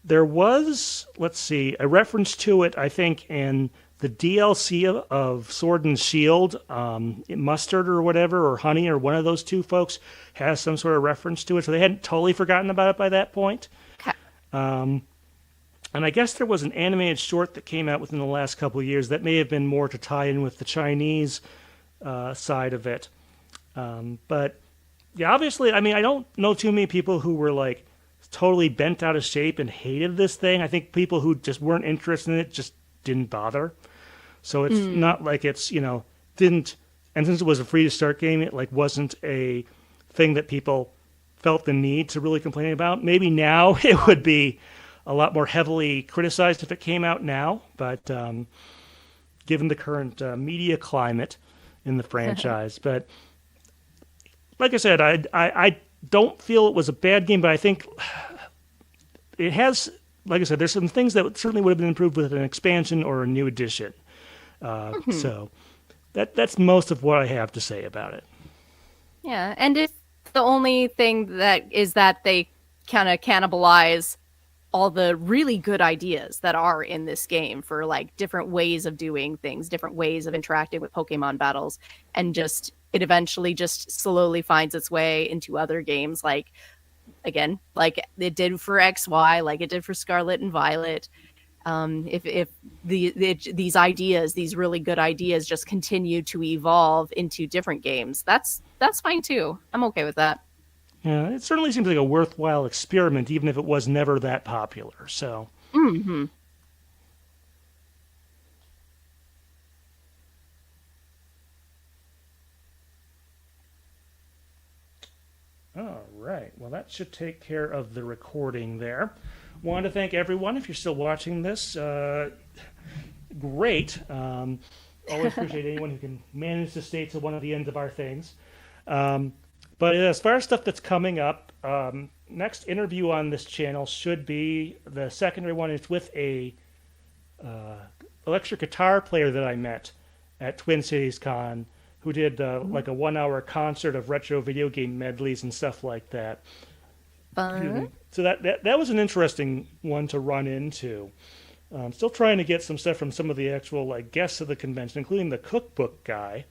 There was, let's see, a reference to it, I think, in the DLC of Sword and Shield, Mustard or whatever, or Honey, or one of those two folks has some sort of reference to it, so they hadn't totally forgotten about it by that point. Okay. And I guess there was an animated short that came out within the last couple of years that may have been more to tie in with the Chinese side of it. But yeah, obviously, I mean, I don't know too many people who were like totally bent out of shape and hated this thing. I think people who just weren't interested in it just didn't bother. So it's not like it's, didn't, and since it was a free to start game, it like wasn't a thing that people felt the need to really complain about. Maybe now it would be a lot more heavily criticized if it came out now, but given the current media climate in the franchise. But like I said, I don't feel it was a bad game, but I think it has, like I said, there's some things that certainly would have been improved with an expansion or a new edition. So that's most of what I have to say about it. Yeah, and if the only thing that is that they kind of cannibalize all the really good ideas that are in this game for like different ways of doing things, different ways of interacting with Pokemon battles, and just it eventually just slowly finds its way into other games, like again, like it did for XY, like it did for Scarlet and Violet. If these ideas, these really good ideas, just continue to evolve into different games, that's fine too. I'm okay with that. Yeah, it certainly seems like a worthwhile experiment, even if it was never that popular. So. Mm-hmm. All right. Well, that should take care of the recording there. Want to thank everyone. If you're still watching this, great. Always appreciate anyone who can manage to stay to one of the ends of our things. But as far as stuff that's coming up, next interview on this channel should be the secondary one. It's with a electric guitar player that I met at Twin Cities Con, who did like a 1-hour concert of retro video game medleys and stuff like that. Fun. So that was an interesting one to run into. Still trying to get some stuff from some of the actual like guests of the convention, including the cookbook guy.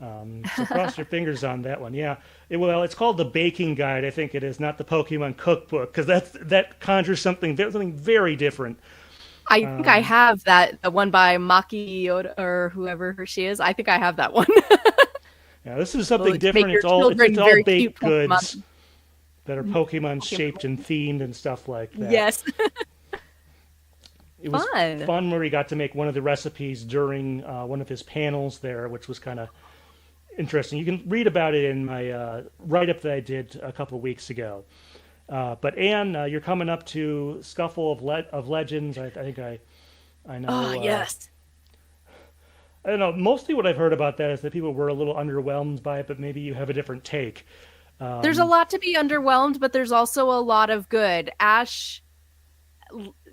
So cross your fingers on that one. Yeah. It's called the Baking Guide, I think it is, not the Pokemon Cookbook, because that conjures something very different. I think I have that, the one by Maki Yoda, or whoever she is. I think I have that one. Yeah, this is something To different. make your It's all children very cute baked goods Pokemon. that are Pokemon shaped and themed and stuff like that. Yes. It was Fun. fun where he got to make one of the recipes during one of his panels there, which was kind of interesting. You can read about it in my write-up that I did a couple of weeks ago. But Anne, you're coming up to Scuffle of Legends. I think I know. Oh, yes. I don't know. Mostly what I've heard about that is that people were a little underwhelmed by it, but maybe you have a different take. There's a lot to be underwhelmed, but there's also a lot of good.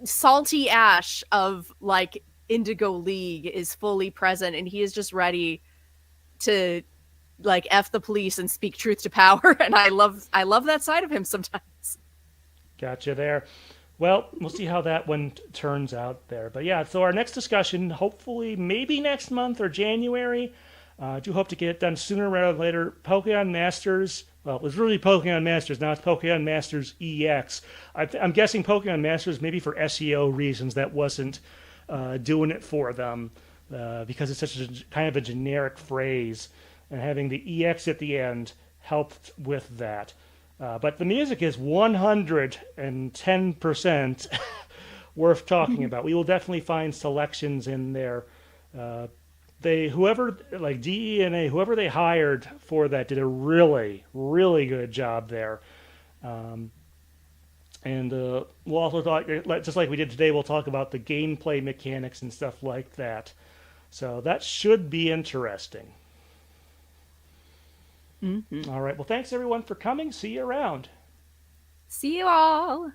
Salty Ash of like Indigo League is fully present, and he is just ready to like F the police and speak truth to power. And I love that side of him sometimes. Gotcha there. Well, we'll see how that one turns out there. But yeah, so our next discussion, hopefully maybe next month or January. I do hope to get it done sooner rather than later. Pokemon Masters. Well, it was really Pokemon Masters. Now it's Pokemon Masters EX. I'm guessing Pokemon Masters, maybe for SEO reasons, that wasn't doing it for them because it's such a kind of a generic phrase. And having the EX at the end helped with that. But the music is 110% worth talking about. We will definitely find selections in there. Whoever like DENA, whoever they hired for that did a really, really good job there. And we'll also talk, just like we did today, we'll talk about the gameplay mechanics and stuff like that. So that should be interesting. Mm-hmm. All right. Well, thanks everyone for coming. See you around. See you all.